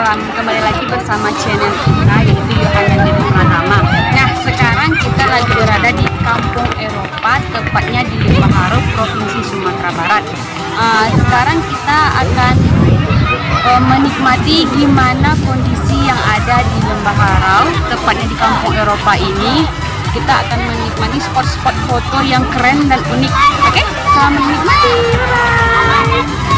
kembali lagi bersama channel kita, yaitu Yohana Jadi Pratama. Nah, sekarang kita lagi berada di Kampung Eropa, tepatnya di Lembah Harau, Provinsi Sumatera Barat. Sekarang kita akan menikmati gimana kondisi yang ada di Lembah Harau, tepatnya di Kampung Eropa ini. Kita akan menikmati spot-spot foto yang keren dan unik. Oke, selamat menikmati. Bye.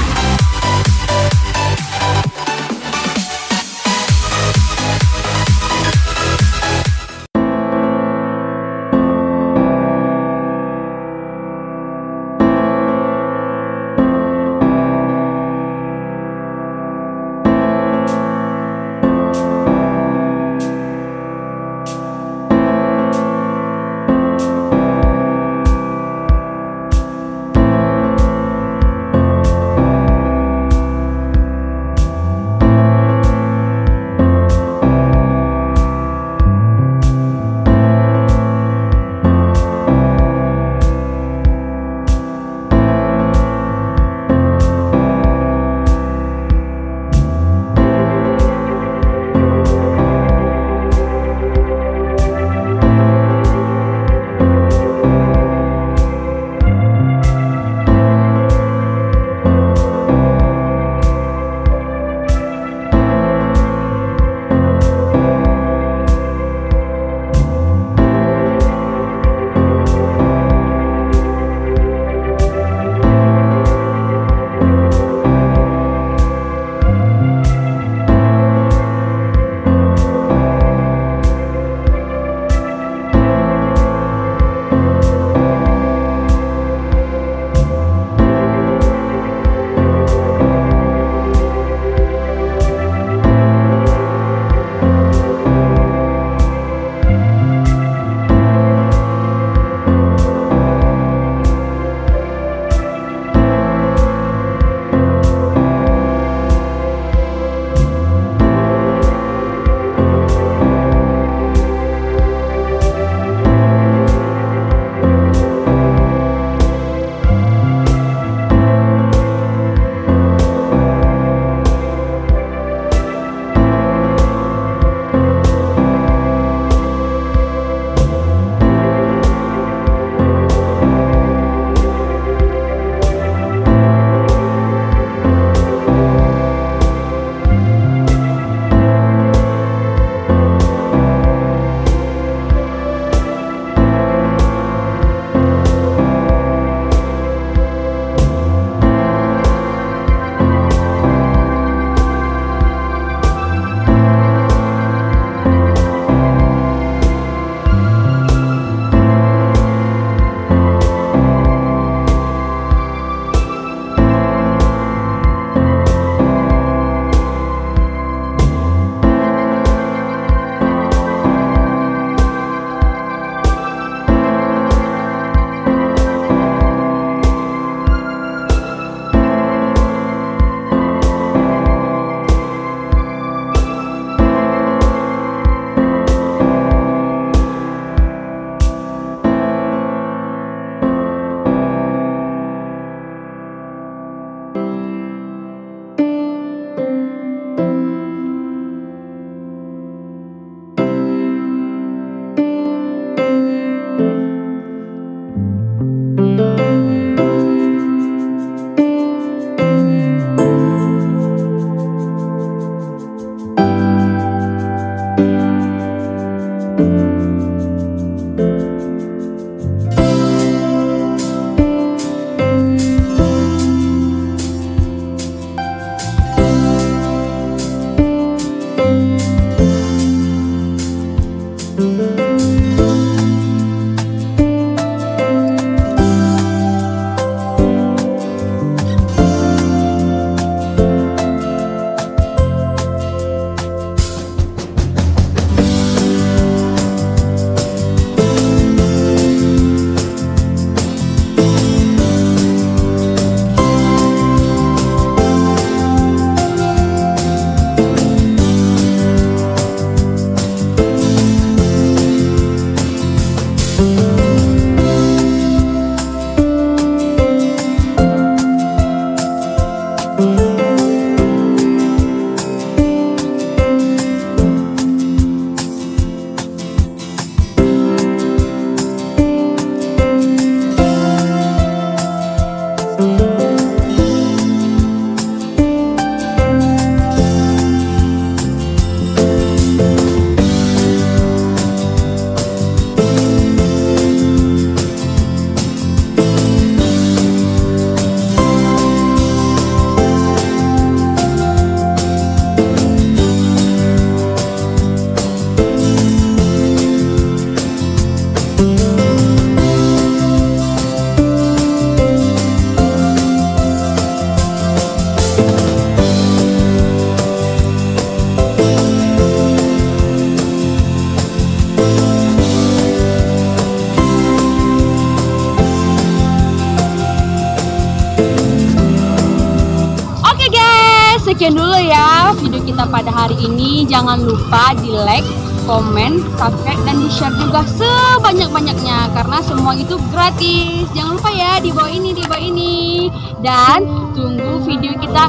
sekian dulu ya video kita pada hari ini. Jangan lupa di like, komen, subscribe, dan di share juga sebanyak-banyaknya karena semua itu gratis. Jangan lupa ya di bawah ini, dan tunggu video kita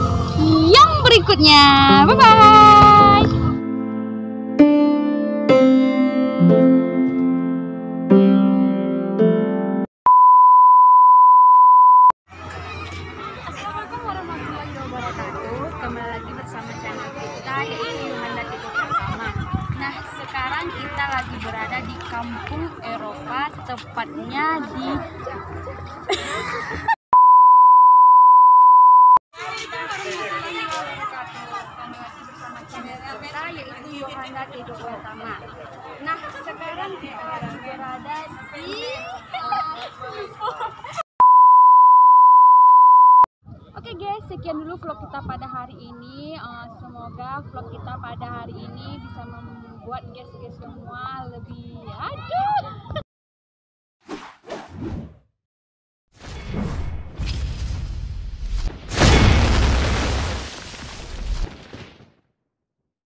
yang berikutnya. Bye bye. Assalamualaikum warahmatullahi wabarakatuh. Kembali lagi bersama channel kita yaitu Yohana Titik Pertama. Nah, sekarang kita lagi berada di kampung Eropa, tepatnya di kita yaitu Yohana Titik Pertama. Nah, sekarang kita lagi berada di Oke guys, sekian dulu vlog kita pada hari ini. Semoga vlog kita pada hari ini bisa membuat guys-guys semua lebih